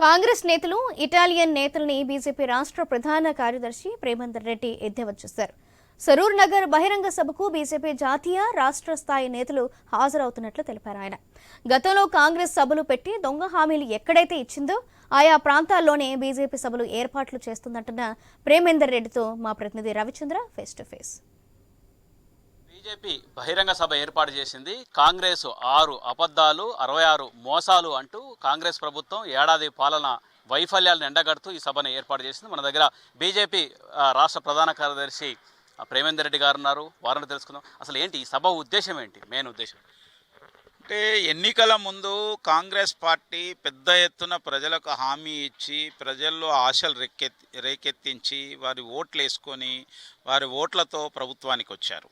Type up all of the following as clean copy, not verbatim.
కాంగ్రెస్ నేతలు Italian నేతల్ని BJP రాష్ట్ర ప్రధాన కార్యదర్శి ప్రేమేందర్ రెడ్డి ఎద్దేవా చేశారు. సరూర్ నగర్ బహిరంగ సభకు బీజేపీ జాతీయ రాష్ట్ర స్థాయి నేతలు హాజరవుతున్నట్లు తెలిపారు. ఆయన గతంలో కాంగ్రెస్ సభలు పెట్టి దొంగ హామీలు ఎక్కడైతే ఇచ్చిందో ఆయా ప్రాంతాల్లోనే బీజేపీ సభలు ఏర్పాట్లు చేస్తుందంటున్న ప్రేమేందర్ రెడ్డితో మా ప్రతినిధి Ravichandra face to face. BJP బహిరంగ సభ ఏర్పాటు చేసింది. కాంగ్రెస్ 6 అబద్ధాలు 66 మోసాలు అంటూ కాంగ్రెస్ ప్రభుత్వం ఏడాది పాలన వైఫల్యాలను ఎండగడుతూ ఈ సభను ఏర్పాటు చేసింది. మన దగ్గర బీజేపీ రాష్ట్ర ప్రధాన కార్యదర్శి ప్రేమేందర్ రెడ్డి గారు ఉన్నారు. వారిని తెలుసుకుందాం. అసలు ఏంటి ఈ సభ ఉద్దేశం, ఏంటి మెయిన్ ఉద్దేశం? అంటే ఎన్నికల ముందు కాంగ్రెస్ పార్టీ పెద్ద ఎత్తున ప్రజలకు హామీ ఇచ్చి ప్రజల్లో ఆశలు రేకెత్తించి వారి ఓట్లు వేసుకొని వారి ఓట్లతో ప్రభుత్వానికి వచ్చారు.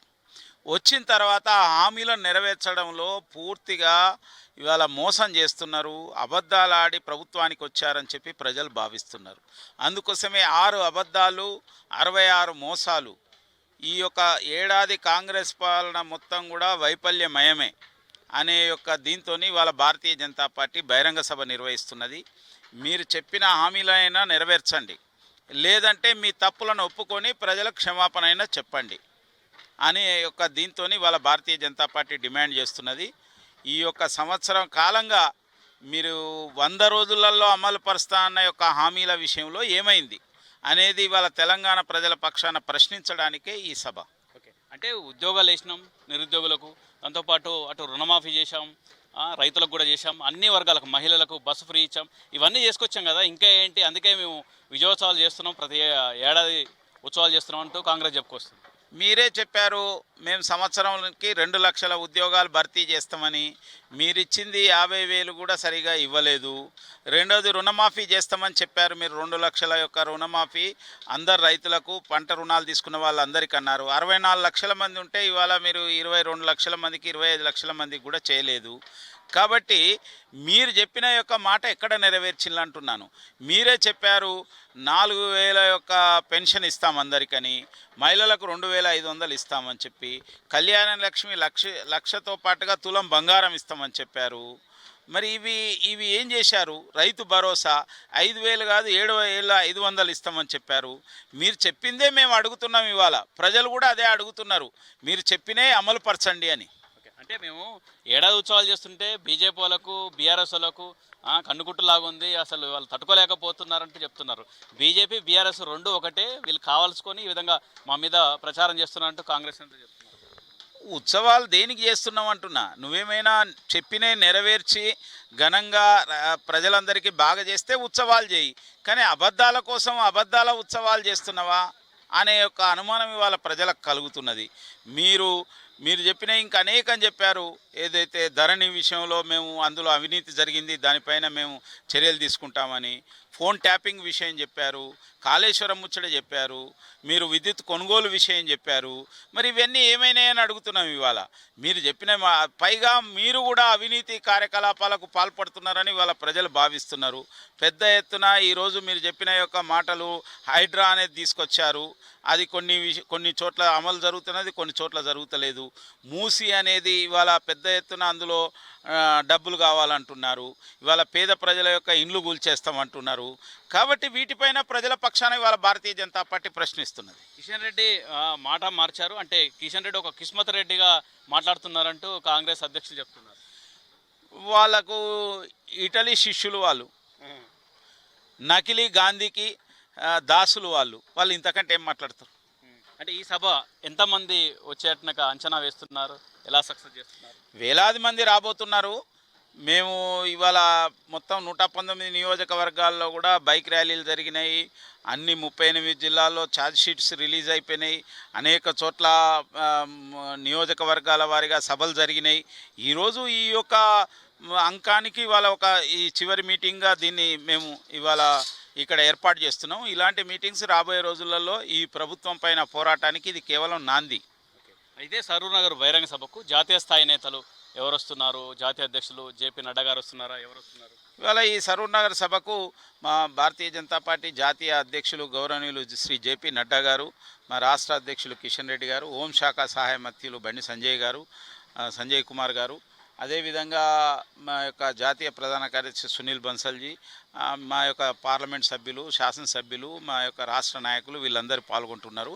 వచ్చిన తర్వాత ఆ హామీలను నెరవేర్చడంలో పూర్తిగా ఇవాళ మోసం చేస్తున్నారు, అబద్ధాలు ఆడి ప్రభుత్వానికి వచ్చారని చెప్పి ప్రజలు భావిస్తున్నారు. అందుకోసమే 6 అబద్ధాలు 66 మోసాలు. ఈ యొక్క ఏడాది కాంగ్రెస్ పాలన మొత్తం కూడా వైఫల్యమయమే అనే యొక్క దీంతో ఇవాళ భారతీయ జనతా పార్టీ బహిరంగ సభ నిర్వహిస్తున్నది. మీరు చెప్పిన హామీలైనా నెరవేర్చండి, లేదంటే మీ తప్పులను ఒప్పుకొని ప్రజలకు క్షమాపణ అయినా చెప్పండి అనే యొక్క దీంతో ఇవాళ భారతీయ జనతా పార్టీ డిమాండ్ చేస్తున్నది. ఈ యొక్క సంవత్సరం కాలంగా మీరు 100 రోజులలో అమలు పరుస్తా అన్న యొక్క హామీల విషయంలో ఏమైంది అనేది ఇవాళ తెలంగాణ ప్రజల పక్షాన ప్రశ్నించడానికే ఈ సభ. ఓకే, అంటే ఉద్యోగాలు వేసినాం నిరుద్యోగులకు, దాంతోపాటు అటు రుణమాఫీ చేశాం, రైతులకు కూడా చేశాం, అన్ని వర్గాలకు, మహిళలకు బస్సు ఫ్రీ ఇచ్చాం, ఇవన్నీ చేసుకొచ్చాం కదా. ఇంకా ఏంటి? అందుకే మేము విజయోత్సవాలు చేస్తున్నాం, ప్రతి ఏడాది ఉత్సవాలు చేస్తున్నాం అంటూ కాంగ్రెస్ చెప్పుకొస్తుంది. మీరే చెప్పారు మేము సంవత్సరానికి 2 లక్షల ఉద్యోగాలు భర్తీ చేస్తామని. మీరిచ్చింది 50,000 కూడా సరిగా ఇవ్వలేదు. రెండోది రుణమాఫీ చేస్తామని చెప్పారు. మీరు 2 లక్షల యొక్క రుణమాఫీ అందరు రైతులకు, పంట రుణాలు తీసుకున్న వాళ్ళందరికీ అన్నారు. 64 లక్షల మంది ఉంటే ఇవాళ మీరు 22 లక్షల మందికి, 25 లక్షల మందికి కూడా చేయలేదు. కాబట్టి మీరు చెప్పిన యొక్క మాట ఎక్కడ నెరవేర్చిందంటున్నాను. మీరే చెప్పారు 4,000 యొక్క పెన్షన్ ఇస్తాం అందరికని, మహిళలకు 2,500 ఇస్తామని చెప్పి, కళ్యాణ లక్ష్మి లక్షతో పాటుగా తులం బంగారం ఇస్తామని చెప్పారు. మరి ఇవి ఏం చేశారు? రైతు భరోసా 5,000 కాదు 7,500 ఇస్తామని చెప్పారు. మీరు చెప్పిందే మేము అడుగుతున్నాం. ఇవాళ ప్రజలు కూడా అదే అడుగుతున్నారు, మీరు చెప్పినే అమలు పరచండి అని. అంటే మేము ఏడాది ఉత్సవాలు చేస్తుంటే బీజేపీ వాళ్ళకు, బీఆర్ఎస్ వాళ్ళకు కన్నుకుట్టులాగా ఉంది, అసలు వాళ్ళు తట్టుకోలేకపోతున్నారంటూ చెప్తున్నారు. బీజేపీ బీఆర్ఎస్ 2 ఒకటే, వీళ్ళు కావాల్సుకొని ఈ విధంగా మా మీద ప్రచారం చేస్తున్నారంటూ కాంగ్రెస్ అంటూ చెప్తున్నారు. ఉత్సవాలు దేనికి చేస్తున్నాం అంటున్నా? నువ్వేమైనా చెప్పినే నెరవేర్చి ఘనంగా ప్రజలందరికీ బాగా చేస్తే ఉత్సవాలు చేయి, కానీ అబద్ధాల కోసం అబద్ధాల ఉత్సవాలు చేస్తున్నావా అనే యొక్క అనుమానం ఇవాళ ప్రజలకు కలుగుతున్నది. మీరు చెప్పిన ఇంకా అనేకం చెప్పారు. ఏదైతే ధరణి విషయంలో మేము అందులో అవినీతి జరిగింది, దానిపైన మేము చర్యలు తీసుకుంటామని, ఫోన్ ట్యాపింగ్ విషయం చెప్పారు, కాళేశ్వరం ముచ్చట చెప్పారు, మీరు విద్యుత్ కొనుగోలు విషయం చెప్పారు. మరి ఇవన్నీ ఏమైనాయని అడుగుతున్నాం. ఇవాళ మీరు చెప్పిన పైగా మీరు కూడా అవినీతి కార్యకలాపాలకు పాల్పడుతున్నారని ఇవాళ ప్రజలు భావిస్తున్నారు. పెద్ద ఎత్తున ఈరోజు మీరు చెప్పిన యొక్క మాటలు, హైడ్రా అనేది తీసుకొచ్చారు. అది కొన్ని చోట్ల అమలు జరుగుతున్నది, కొన్ని చోట్ల జరుగుతలేదు. మూసి అనేది ఇవాళ పెద్ద ఎత్తున అందులో డబ్బులు కావాలంటున్నారు. ఇవాళ పేద ప్రజల యొక్క ఇండ్లు కూల్చేస్తామంటున్నారు. కాబట్టి వీటిపైన ప్రజల పక్షాన ఇవాళ భారతీయ జనతా పార్టీ ప్రశ్నిస్తున్నది. కిషన్ రెడ్డి మాట మార్చారు. అంటే కిషన్ రెడ్డి ఒక కిస్మత్ రెడ్డిగా మాట్లాడుతున్నారంటూ కాంగ్రెస్ అధ్యక్షులు చెప్తున్నారు. వాళ్ళకు ఇటలీ శిష్యులు, వాళ్ళు నకిలీ గాంధీకి దాసులు, వాళ్ళు ఇంతకంటే ఏం మాట్లాడతారు? అంటే ఈ సభ ఎంతమంది వచ్చేటట్టుగా అంచనా వేస్తున్నారు, ఎలా సక్సెస్ చేస్తున్నారు? వేలాది మంది రాబోతున్నారు. మేము ఇవాళ మొత్తం 119 నియోజకవర్గాల్లో కూడా బైక్ ర్యాలీలు జరిగినాయి. అన్ని 38 జిల్లాల్లో ఛార్జ్ షీట్స్ రిలీజ్ అయిపోయినాయి. అనేక చోట్ల నియోజకవర్గాల వారీగా సభలు జరిగినాయి. ఈరోజు ఈ యొక్క అంకానికి ఇవాళ ఈ చివరి మీటింగ్గా దీన్ని మేము ఇవాళ ఇక్కడ ఏర్పాటు చేస్తున్నాం. ఇలాంటి మీటింగ్స్ రాబోయే రోజులలో ఈ ప్రభుత్వం పైన పోరాటానికి ఇది కేవలం నాంది. అయితే సరూర్ నగర్ బహిరంగ సభకు జాతీయ స్థాయి నేతలు ఎవరు వస్తున్నారు? జాతీయ అధ్యక్షులు జేపీ నడ్డా గారు వస్తున్నారా? ఎవరు వస్తున్నారు? ఇవాళ ఈ సరూర్ నగర్ సభకు మా భారతీయ జనతా పార్టీ జాతీయ అధ్యక్షులు గౌరవనీయులు శ్రీ జేపీ నడ్డా గారు, మా రాష్ట్ర అధ్యక్షులు కిషన్ రెడ్డి గారు, హోంశాఖ సహాయ మంత్రులు బండి సంజయ్ కుమార్ గారు, అదేవిధంగా మా యొక్క జాతీయ ప్రధాన కార్యదర్శి సునీల్ బన్సల్జీ, మా యొక్క పార్లమెంట్ సభ్యులు, శాసనసభ్యులు, మా యొక్క రాష్ట్ర నాయకులు వీళ్ళందరూ పాల్గొంటున్నారు.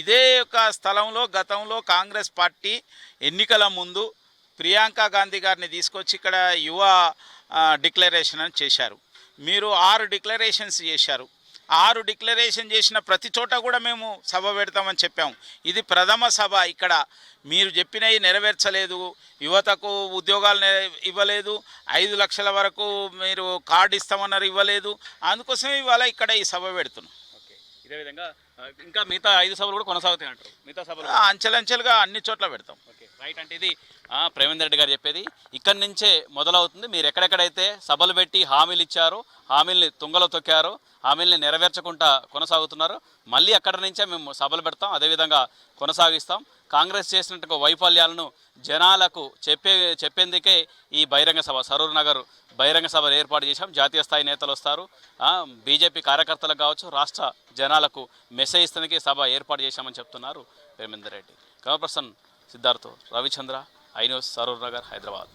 ఇదే యొక్క స్థలంలో గతంలో కాంగ్రెస్ పార్టీ ఎన్నికల ముందు ప్రియాంక గాంధీ గారిని తీసుకొచ్చి ఇక్కడ యువ డిక్లరేషన్ అని చేశారు. మీరు 6 డిక్లరేషన్స్ చేశారు. 6 డిక్లరేషన్ చేసిన ప్రతి చోట కూడా మేము సభ పెడతామని చెప్పాము. ఇది ప్రథమ సభ. ఇక్కడ మీరు చెప్పినవి నెరవేర్చలేదు, యువతకు ఉద్యోగాలు ఇవ్వలేదు, 5 లక్షల వరకు మీరు కార్డు ఇస్తామన్నారు, ఇవ్వలేదు. అందుకోసమే ఇవాళ ఇక్కడ ఈ సభ పెడుతున్నాం. ఓకే, ఇదే విధంగా ఇంకా మిగతా 5 సభలు కూడా కొనసాగుతాయి అంటారు. మిగతా సభలు అంచెలంచెలుగా అన్ని చోట్ల పెడతాం. Okay, right. అంటే ఇది ప్రేమేందర్ రెడ్డి గారు చెప్పేది. ఇక్కడి నుంచే మొదలవుతుంది. మీరు ఎక్కడెక్కడైతే సభలు పెట్టి హామీలు ఇచ్చారో, హామీల్ని తుంగలో తొక్కారో, హామీల్ని నెరవేర్చకుండా కొనసాగుతున్నారు, మళ్ళీ అక్కడి నుంచే మేము సభలు పెడతాం, అదేవిధంగా కొనసాగిస్తాం. కాంగ్రెస్ చేసినట్టు వైఫల్యాలను జనాలకు చెప్పేందుకే ఈ బహిరంగ సభ, సరూర్ నగర్ బహిరంగ సభ ఏర్పాటు చేశాం. జాతీయ స్థాయి నేతలు వస్తారు, బీజేపీ కార్యకర్తలకు కావచ్చు, రాష్ట్ర జనాలకు మెసేజ్ ఇస్తేందుకే సభ ఏర్పాటు చేశామని చెప్తున్నారు Premender Reddy. Camera person Siddharth, Ravichandra, I news, Saroor Nagar, Hyderabad.